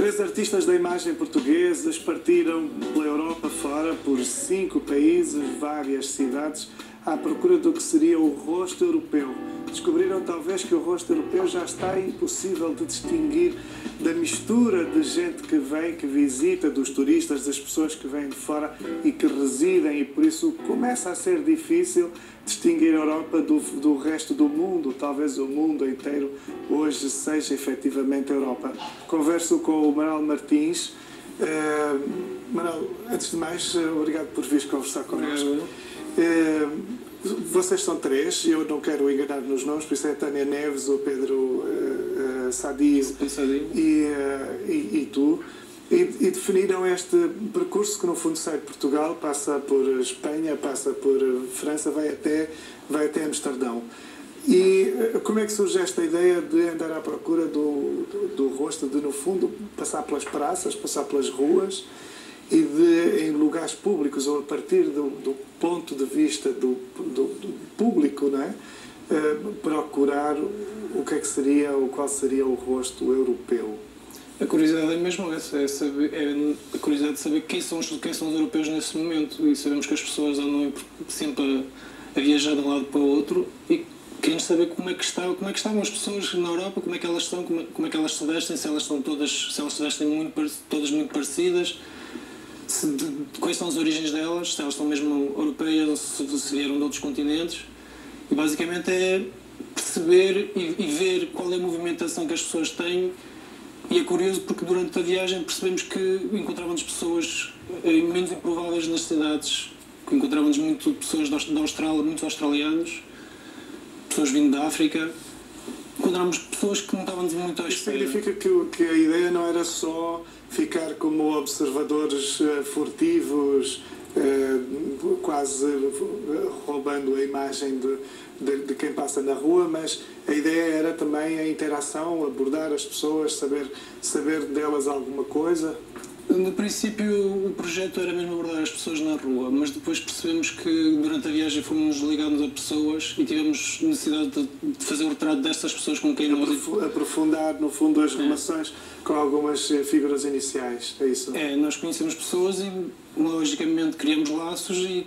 Três artistas da imagem portugueses partiram pela Europa fora, por 5 países, várias cidades, à procura do que seria o rosto europeu. Descobriram talvez que o rosto europeu já está impossível de distinguir da mistura de gente que vem, que visita, dos turistas, das pessoas que vêm de fora e que residem, e por isso começa a ser difícil distinguir a Europa do resto do mundo. Talvez o mundo inteiro hoje seja efetivamente a Europa. Converso com o Manuel Martins. Manuel, antes de mais, obrigado por vir conversar connosco. Vocês são três, eu não quero enganar nos nomes, por isso é a Tânia Neves, o Pedro Sadio e tu, e definiram este percurso que no fundo sai de Portugal, passa por Espanha, passa por França, vai até Amsterdão. E como é que surge esta ideia de andar à procura do rosto, de no fundo passar pelas praças, passar pelas ruas, e em lugares públicos, ou a partir do ponto de vista do público, não é? Procurar o que é que seria, ou qual seria o rosto europeu? A curiosidade é mesmo essa, a curiosidade de saber quem são os europeus nesse momento, e sabemos que as pessoas andam sempre a viajar de um lado para o outro, e queremos saber como é que estavam as pessoas na Europa, como é que elas estão, como é que elas se vestem, se elas se vestem todas muito parecidas, quais são as origens delas, se elas são mesmo europeias ou se vieram de outros continentes. E basicamente é perceber e ver qual é a movimentação que as pessoas têm. E é curioso porque durante a viagem percebemos que encontrávamos pessoas menos improváveis nas cidades, que encontrávamos muito pessoas da Austrália, muitos australianos, pessoas vindo da África. Encontramos pessoas que não estávamos muito à espera. Isso significa que a ideia não era só ficar como observadores furtivos, quase roubando a imagem de quem passa na rua, mas a ideia era também a interação, abordar as pessoas, saber delas alguma coisa? No princípio o projeto era mesmo abordar as pessoas na rua, mas depois percebemos que durante a viagem fomos ligados a pessoas e tivemos necessidade de fazer o retrato destas pessoas com quem nós... Aprofundar, no fundo, as relações com algumas figuras iniciais, é isso? Nós conhecemos pessoas e, logicamente, criamos laços e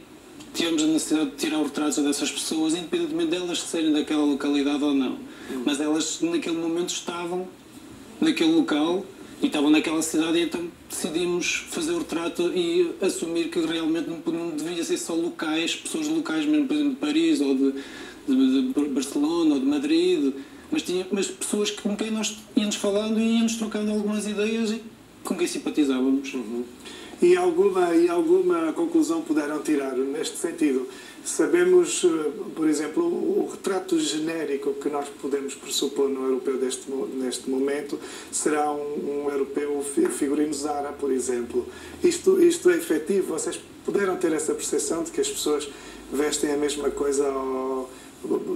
tivemos a necessidade de tirar o retrato dessas pessoas, independentemente delas serem daquela localidade ou não. Mas elas, naquele momento, estavam naquele local e estavam naquela cidade, e então decidimos fazer o retrato e assumir que realmente não devia ser só locais, pessoas locais mesmo, por exemplo, de Paris ou de Barcelona ou de Madrid, mas pessoas com quem nós íamos falando e íamos trocando algumas ideias e com quem simpatizávamos. E alguma conclusão puderam tirar neste sentido? Sabemos, por exemplo, o retrato genérico que nós podemos pressupor no europeu neste momento será um europeu figurino Zara, por exemplo. Isto é efetivo? Vocês puderam ter essa percepção de que as pessoas vestem a mesma coisa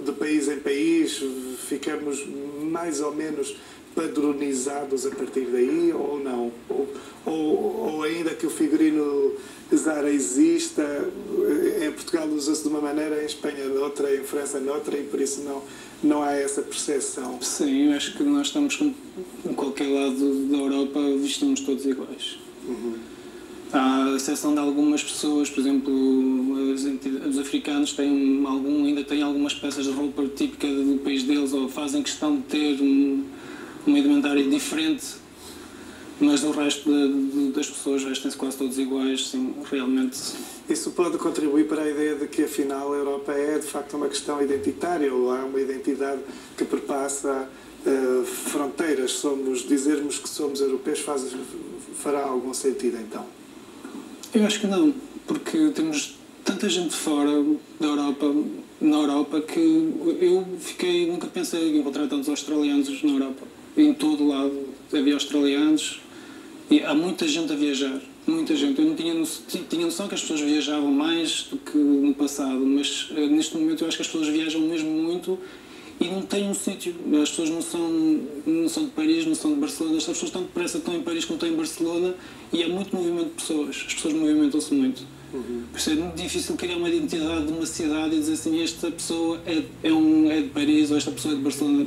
de país em país? Ficamos mais ou menos padronizados a partir daí, ou não? Ou ainda que o figurino Zara exista, em Portugal usa-se de uma maneira, em Espanha de outra, em França de outra, e por isso não há essa percepção. Sim, eu acho que nós estamos em qualquer lado da Europa, vestimos todos iguais. Há a exceção de algumas pessoas, por exemplo, os africanos ainda têm algumas peças de roupa típica do país deles, ou fazem questão de ter uma indumentária diferente. Mas o resto das pessoas vestem-se quase todos iguais, sim, realmente. Isso pode contribuir para a ideia de que, afinal, a Europa é, de facto, uma questão identitária, ou há uma identidade que perpassa fronteiras. Dizermos que somos europeus fará algum sentido, então? Eu acho que não, porque temos tanta gente fora da Europa, na Europa, que nunca pensei em encontrar tantos australianos na Europa. Em todo lado havia australianos. E há muita gente a viajar, muita gente. Eu não tinha noção que as pessoas viajavam mais do que no passado, mas neste momento eu acho que as pessoas viajam mesmo muito e não têm um sítio. As pessoas não são de Paris, não são de Barcelona, as pessoas estão depressa, estão em Paris como estão em Barcelona, e há muito movimento de pessoas, as pessoas movimentam-se muito. Por isso é muito difícil criar uma identidade de uma cidade e dizer assim, esta pessoa é de Paris ou esta pessoa é de Barcelona.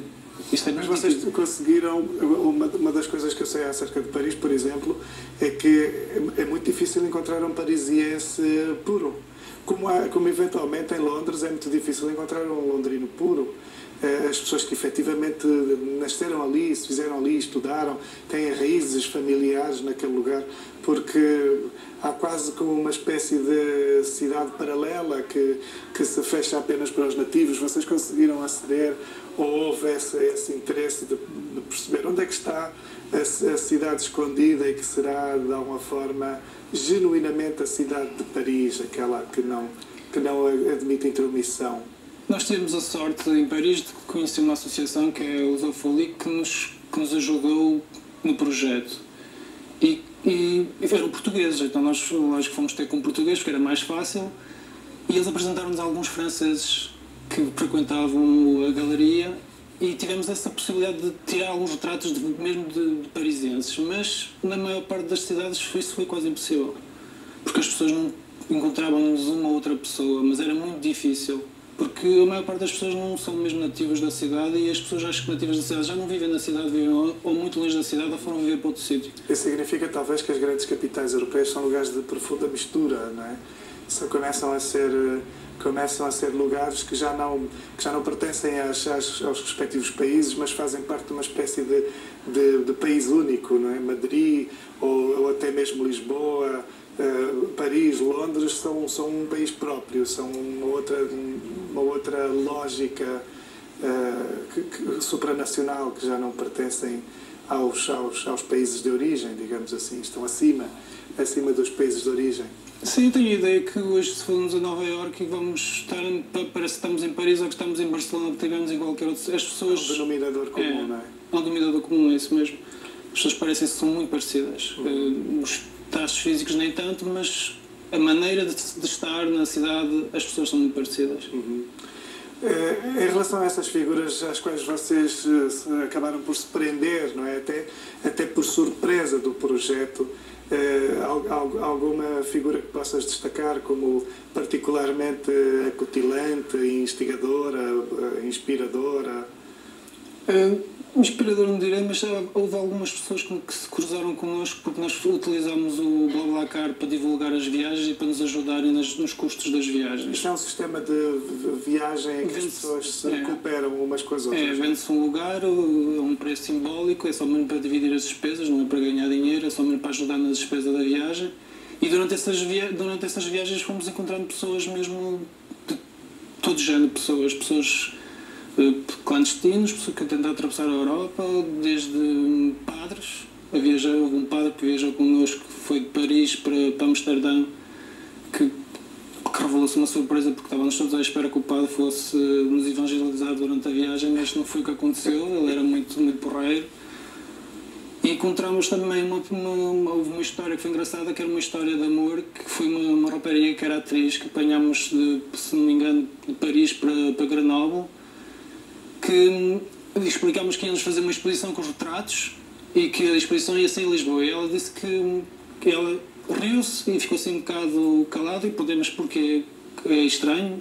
Isto é Mas muito vocês difícil. conseguiram, uma das coisas que eu sei acerca de Paris, por exemplo, é que é muito difícil encontrar um parisiense puro. Como eventualmente em Londres é muito difícil encontrar um londrino puro. As pessoas que efetivamente nasceram ali, se fizeram ali, estudaram, têm raízes familiares naquele lugar, porque há quase como uma espécie de cidade paralela que se fecha apenas para os nativos. Vocês conseguiram aceder ou houve esse interesse de perceber onde é que está a cidade escondida e que será, de alguma forma, genuinamente a cidade de Paris, aquela que não admite intromissão? Nós tivemos a sorte em Paris de conhecer uma associação que é o Zofoli, que nos ajudou no projeto. E eram portugueses, então nós fomos ter com português porque era mais fácil, e eles apresentaram-nos alguns franceses que frequentavam a galeria e tivemos essa possibilidade de tirar alguns retratos mesmo de parisienses, mas na maior parte das cidades isso foi quase impossível, porque as pessoas não encontravam-nos uma ou outra pessoa, mas era muito difícil. Porque a maior parte das pessoas não são mesmo nativas da cidade e as pessoas, acho que nativas da cidade, já não vivem na cidade, vivem ou muito longe da cidade ou foram viver para outro sítio. Isso significa talvez que as grandes capitais europeias são lugares de profunda mistura, não é? Só começam a ser lugares que já não pertencem aos respectivos países, mas fazem parte de uma espécie de país único, não é? Madrid ou até mesmo Lisboa, Paris, Londres são um país próprio, são uma outra lógica supranacional que já não pertencem aos países de origem, digamos assim, estão acima dos países de origem. Sim, eu tenho a ideia que hoje, se formos a Nova Iorque, vamos estar, parece que estamos em Paris ou que estamos em Barcelona, que estivemos em qualquer outro. As pessoas. É um denominador comum, não é? É um denominador comum, é isso mesmo. As pessoas parecem que são muito parecidas. Os traços físicos nem tanto, mas a maneira de estar na cidade, as pessoas são muito parecidas. Em relação a essas figuras às quais vocês acabaram por se prender, não é? Até por surpresa do projeto, alguma figura que possas destacar como particularmente acutilante, instigadora, inspiradora? Inspirador não direi, mas houve algumas pessoas que se cruzaram connosco porque nós utilizámos o BlaBlaCar para divulgar as viagens e para nos ajudarem nos custos das viagens. Isto é um sistema de viagem em que as pessoas se cooperam umas com as outras. Vende-se um lugar a um preço simbólico, é só mesmo para dividir as despesas, não é para ganhar dinheiro, é só mesmo para ajudar na despesa da viagem. E durante essas viagens fomos encontrando pessoas mesmo de todo género, pessoas clandestinos, pessoas que tentam atravessar a Europa, desde padres. Houve um padre que viajou connosco, que foi de Paris para Amsterdão, que revelou-se uma surpresa porque estávamos todos à espera que o padre fosse nos evangelizar durante a viagem, mas não foi o que aconteceu, ele era muito, muito porreiro. E encontramos também houve uma história que foi engraçada, que era uma história de amor, que foi uma rapariga que era atriz, que apanhámos, se não me engano, de Paris para Grenoble, que explicámos que íamos fazer uma exposição com os retratos e que a exposição ia ser em Lisboa. E ela disse que ela riu-se e ficou assim um bocado calada, e podemos porque é estranho,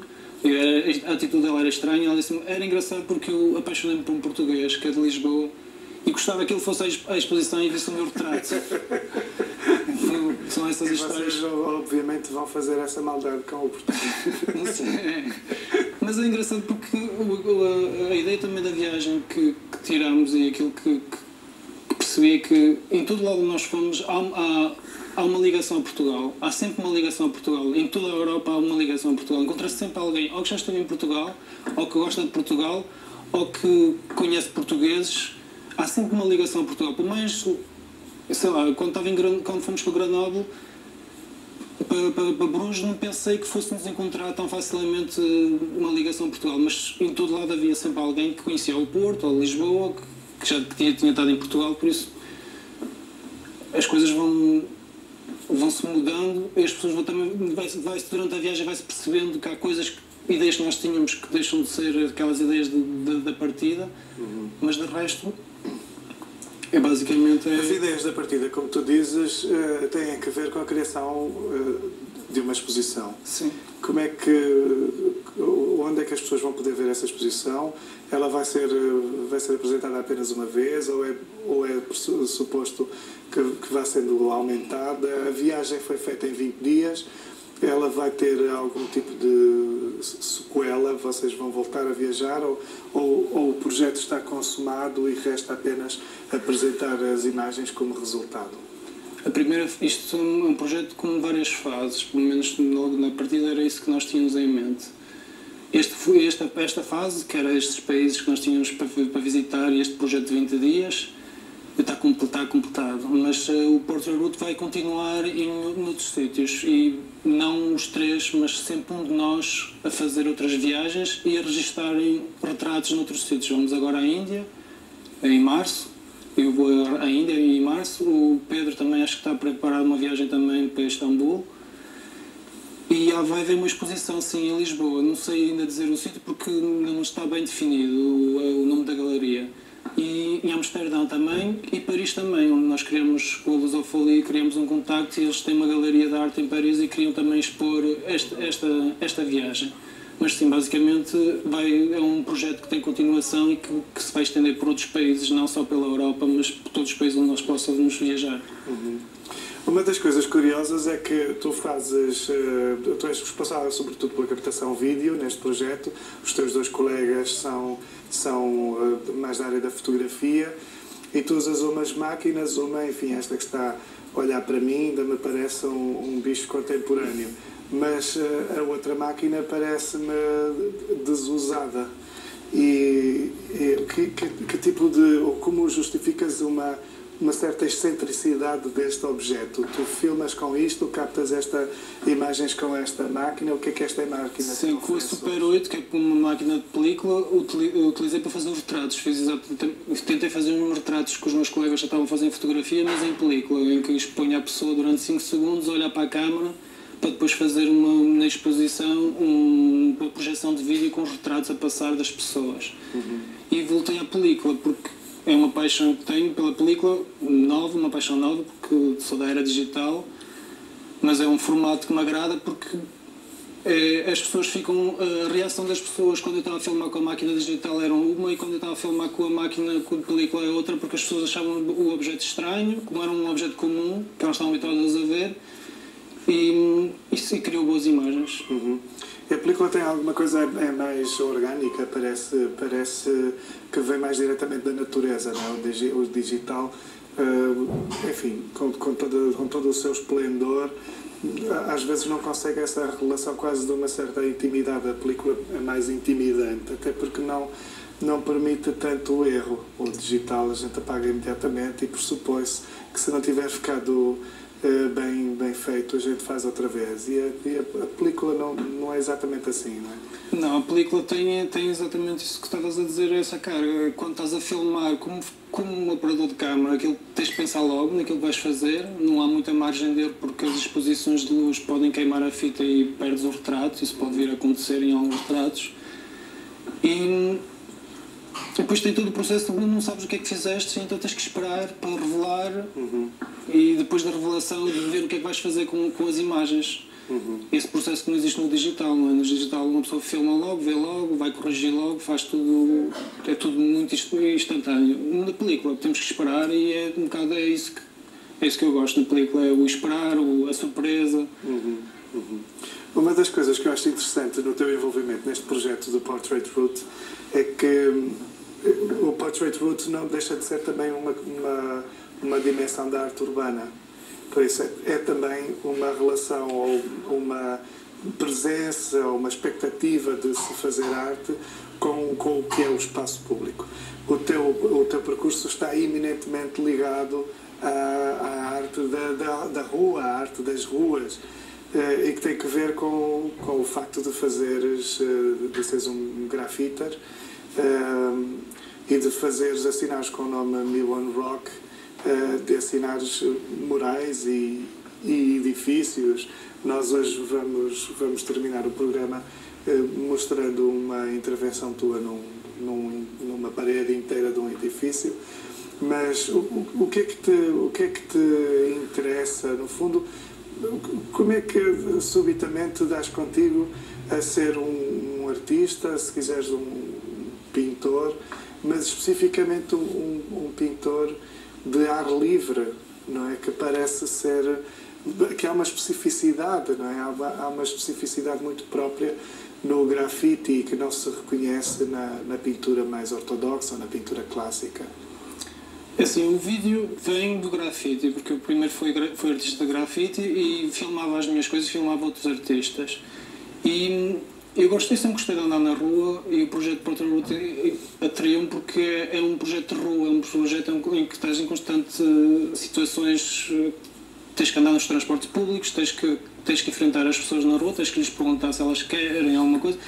a atitude dela era estranha. Ela disse: era engraçado porque eu apaixonei-me por um português que é de Lisboa e gostava que ele fosse à exposição e visse o meu retrato. São essas histórias. Vocês obviamente vão fazer essa maldade com o português. Não sei. Mas é engraçado porque a ideia também da viagem que tiramos e aquilo que percebi é que em todo lado onde nós fomos há uma ligação a Portugal. Há sempre uma ligação a Portugal. Em toda a Europa há uma ligação a Portugal. Encontra-se sempre alguém ou que já esteve em Portugal, ou que gosta de Portugal, ou que conhece portugueses. Há sempre uma ligação a Portugal. Por mais, sei lá, quando fomos para Grenoble, para Bruges, não pensei que fôssemos encontrar tão facilmente uma ligação a Portugal, mas em todo lado havia sempre alguém que conhecia o Porto ou Lisboa, que já tinha estado em Portugal, por isso as coisas vão-se mudando e as pessoas durante a viagem vai-se percebendo que há coisas, ideias que nós tínhamos que deixam de ser aquelas ideias da partida, mas de resto é basicamente... As ideias da partida, como tu dizes, têm a ver com a criação de uma exposição. Sim. Onde é que as pessoas vão poder ver essa exposição? Ela vai ser apresentada apenas uma vez ou é suposto que vá sendo aumentada? A viagem foi feita em 20 dias, ela vai ter algum tipo de sequela? Vocês vão voltar a viajar ou o projeto está consumado e resta apenas apresentar as imagens como resultado? Isto é um projeto com várias fases, pelo menos logo na partida era isso que nós tínhamos em mente. Esta fase, que era estes países que nós tínhamos para visitar, e este projeto de 20 dias, está completado, mas o Portrait Route vai continuar em outros sítios, e não os três, mas sempre um de nós a fazer outras viagens e a registarem retratos noutros sítios. Vamos agora à Índia, em março. Eu vou à Índia em março, o Pedro também acho que está a preparar uma viagem também para Istambul. E vai haver uma exposição, sim, em Lisboa. Não sei ainda dizer o sítio porque não está bem definido o nome da galeria. E em Amsterdão também, e Paris também, onde nós criamos, com a Lusofolia, criamos um contacto e eles têm uma galeria de arte em Paris e queriam também expor esta viagem. Mas sim, basicamente é um projeto que tem continuação e que se vai estender por outros países, não só pela Europa, mas por todos os países onde nós possamos viajar. Uhum. Uma das coisas curiosas é que tu és responsável sobretudo pela captação vídeo neste projeto, os teus dois colegas são mais da área da fotografia e tu usas umas máquinas, enfim, esta que está a olhar para mim ainda me parece um bicho contemporâneo. Mas a outra máquina parece-me desusada. Que tipo de... ou como justificas uma certa excentricidade deste objeto? Tu filmas com isto, captas imagens com esta máquina, o que é esta máquina? Sim, com a Super 8, que é uma máquina de película, utilizei para fazer os retratos. Tentei fazer uns retratos que os meus colegas já estavam a fazer em fotografia, mas em película, em que exponho a pessoa durante 5 segundos, olhar para a câmara, para depois fazer na exposição uma projeção de vídeo com os retratos a passar das pessoas. Uhum. E voltei à película, porque é uma paixão que tenho pela película, uma paixão nova, porque sou da era digital, mas é um formato que me agrada porque as pessoas a reação das pessoas quando eu estava a filmar com a máquina digital era uma e quando eu estava a filmar com a máquina com a película é outra, porque as pessoas achavam o objeto estranho, como era um objeto comum, que elas estavam habituadas a ver, e isso criou boas imagens. Uhum. E a película tem alguma coisa mais orgânica, parece que vem mais diretamente da natureza, não é? O digital, enfim, com todo o seu esplendor, às vezes não consegue essa relação quase de uma certa intimidade. A película é mais intimidante, até porque não permite tanto o erro. O digital a gente apaga imediatamente e pressupõe-se que se não tiver ficado bem feito, a gente faz outra vez. E a película não é exatamente assim, não é? Não, a película tem exatamente isso que estavas a dizer, essa carga. Quando estás a filmar como um operador de câmara, aquilo tens de pensar logo naquilo que vais fazer, não há muita margem de erro porque as exposições de luz podem queimar a fita e perdes o retrato, isso pode vir a acontecer em alguns retratos. E depois tem todo o processo de não sabes o que é que fizeste, então tens que esperar para revelar. Uhum. E depois da revelação de ver o que é que vais fazer com as imagens. Uhum. Esse processo que não existe no digital, não é? No digital uma pessoa filma logo, vê logo, vai corrigir logo, faz tudo, é tudo muito instantâneo. Na película temos que esperar e é um bocado é isso que eu gosto na película, é o esperar, a surpresa. Uhum. Uhum. Uma das coisas que eu acho interessante no teu envolvimento neste projeto do Portrait Route é que o Portrait Route não deixa de ser também uma dimensão da arte urbana. Por isso é também uma relação ou uma presença ou uma expectativa de se fazer arte com o que é o espaço público. O teu percurso está eminentemente ligado à arte da rua, à arte das ruas, e que tem que ver com o facto de seres um grafiter e de assinares com o nome Milon Rock, de assinares murais e edifícios. Nós hoje vamos terminar o programa mostrando uma intervenção tua numa parede inteira de um edifício. Mas o que é que te interessa, no fundo, como é que subitamente dás contigo a ser um artista, se quiseres um pintor, mas especificamente um pintor de ar livre, não é? Que parece ser... que há uma especificidade, não é? Há uma especificidade muito própria no grafite que não se reconhece na pintura mais ortodoxa ou na pintura clássica. Assim, o vídeo vem do grafite, porque eu primeiro fui artista de grafite e filmava as minhas coisas, filmava outros artistas. E eu sempre gostei de andar na rua, e o projeto Porta Rua atraiu-me porque é um projeto de rua, é um projeto em que estás em constante situações, tens que andar nos transportes públicos, tens que enfrentar as pessoas na rua, tens que lhes perguntar se elas querem alguma coisa.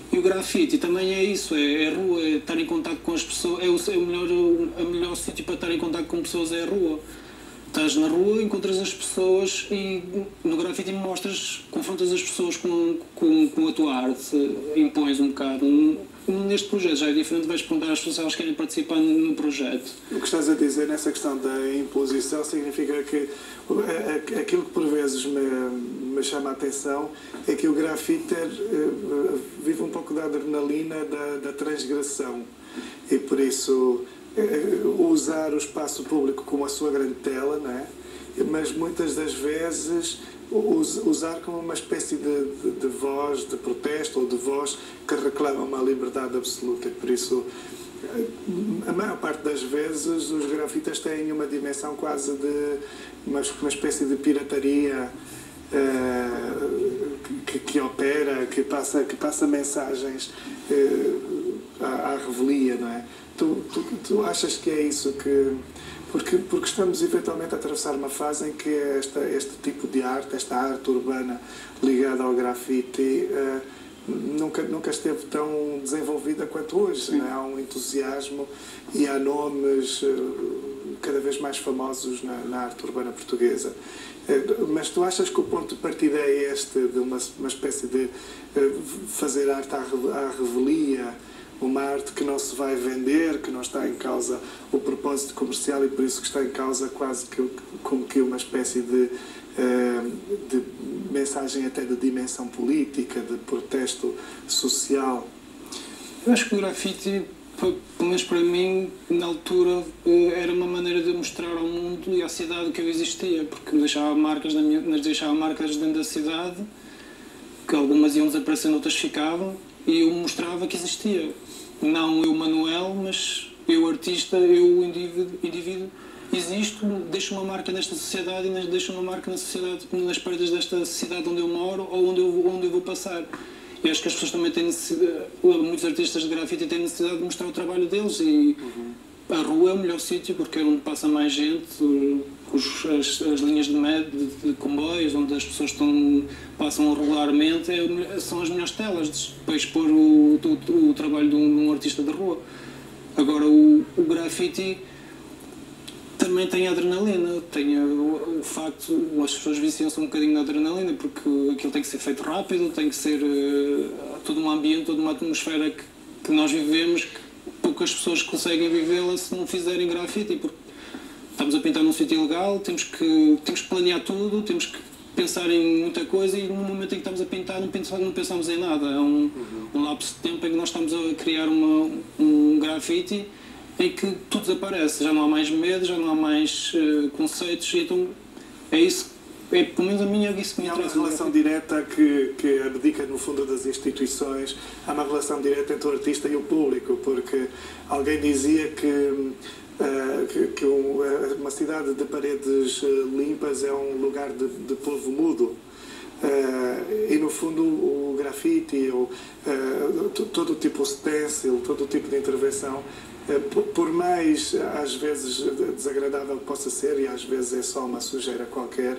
E o grafite também é isso, é a rua, é estar em contato com as pessoas, o melhor sítio para estar em contato com pessoas é a rua. Estás na rua, encontras as pessoas e no grafite confrontas as pessoas com a tua arte, impões um bocado. Neste projeto já é diferente, vais perguntar às pessoas se elas querem participar no projeto. O que estás a dizer nessa questão da imposição significa que aquilo que por vezes me chama a atenção é que o grafiter vive um pouco da adrenalina da transgressão e por isso usar o espaço público como a sua grande tela, não é? Mas muitas das vezes usar como uma espécie de voz de protesto ou de voz que reclama uma liberdade absoluta. E por isso, a maior parte das vezes, os grafitas têm uma dimensão quase de uma espécie de pirataria que opera, que passa mensagens à revelia, não é? Tu achas que é isso que... Porque estamos eventualmente a atravessar uma fase em que este tipo de arte, esta arte urbana ligada ao grafite, nunca esteve tão desenvolvida quanto hoje. Não é? Há um entusiasmo e há nomes cada vez mais famosos na arte urbana portuguesa. Mas tu achas que o ponto de partida é este, de uma espécie de fazer arte à revelia, uma arte que não se vai vender, que não está em causa o propósito comercial e por isso que está em causa quase como que uma espécie de mensagem até de dimensão política, de protesto social? Eu acho que o grafite, pelo menos para mim, na altura, era uma maneira de mostrar ao mundo e à cidade que eu existia, porque deixava marcas dentro da cidade, que algumas iam desaparecendo, outras ficavam, e eu mostrava que existia. Não eu, Manuel, mas eu, artista, eu, indivíduo, existo, deixo uma marca nesta sociedade e deixo uma marca na sociedade, nas paredes desta cidade onde eu moro ou onde eu vou passar. E acho que as pessoas também têm necessidade, muitos artistas de grafite têm necessidade de mostrar o trabalho deles e a rua é o melhor sítio porque é onde passa mais gente, as linhas de comboios, onde as pessoas passam regularmente, são as melhores telas para expor o trabalho de um artista de rua. Agora, o grafite também tem adrenalina, tem o facto, as pessoas viciam-se um bocadinho na adrenalina, porque aquilo tem que ser feito rápido, tem que ser todo um ambiente, toda uma atmosfera que nós vivemos, que poucas pessoas conseguem vivê-la se não fizerem grafite, porque estamos a pintar num sítio ilegal, temos que planear tudo, temos que pensar em muita coisa e no momento em que estamos a pintar não pensamos em nada. É um lapso de tempo em que nós estamos a criar um grafite em que tudo desaparece, já não há mais medo, já não há mais conceitos, e então é isso, pelo menos a minha isso que me interessa. Há uma relação direta que abdica no fundo das instituições, há uma relação direta entre o artista e o público, porque alguém dizia que uma cidade de paredes limpas é um lugar de povo mudo. E no fundo o grafite, todo o tipo de stencil, todo o tipo de intervenção, por mais às vezes desagradável que possa ser, e às vezes é só uma sujeira qualquer,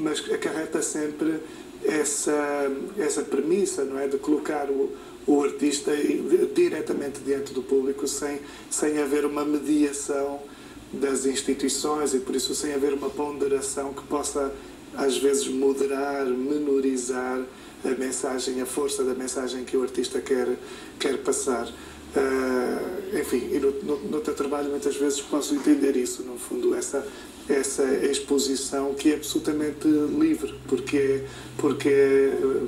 mas acarreta sempre essa premissa, não é, de colocar o artista diretamente diante do público sem haver uma mediação das instituições e por isso sem haver uma ponderação que possa às vezes moderar, menorizar a mensagem, a força da mensagem que o artista quer passar. Enfim, e no teu trabalho muitas vezes posso entender isso, no fundo, essa essa exposição que é absolutamente livre, porque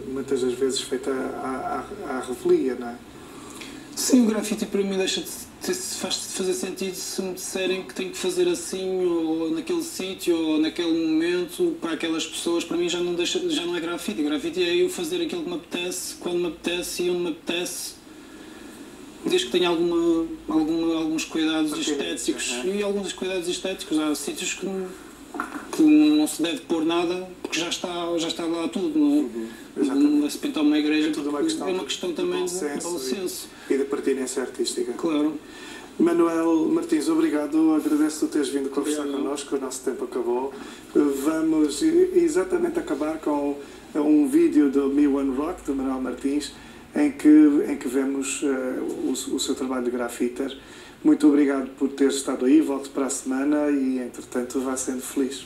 muitas das vezes feita à revelia, não é? Sim, o grafite para mim faz fazer sentido se me disserem que tenho que fazer assim, ou naquele sítio, ou naquele momento, para aquelas pessoas. Para mim já não é grafite. Grafite é eu fazer aquilo que me apetece, quando me apetece e onde me apetece, desde que tenha alguns cuidados estéticos. E alguns cuidados estéticos. Há sítios que não se deve pôr nada, porque já está lá tudo, não é? Se pintar uma igreja, é uma questão também de bom senso. E da pertinência artística. Claro. Manuel Martins, obrigado. Agradeço tu teres vindo conversar connosco. O nosso tempo acabou. Vamos exatamente acabar com um vídeo do Me One Rock, do Manuel Martins, em que vemos o seu trabalho de grafiter. Muito obrigado por ter estado aí. Volto para a semana e, entretanto, vá sendo feliz.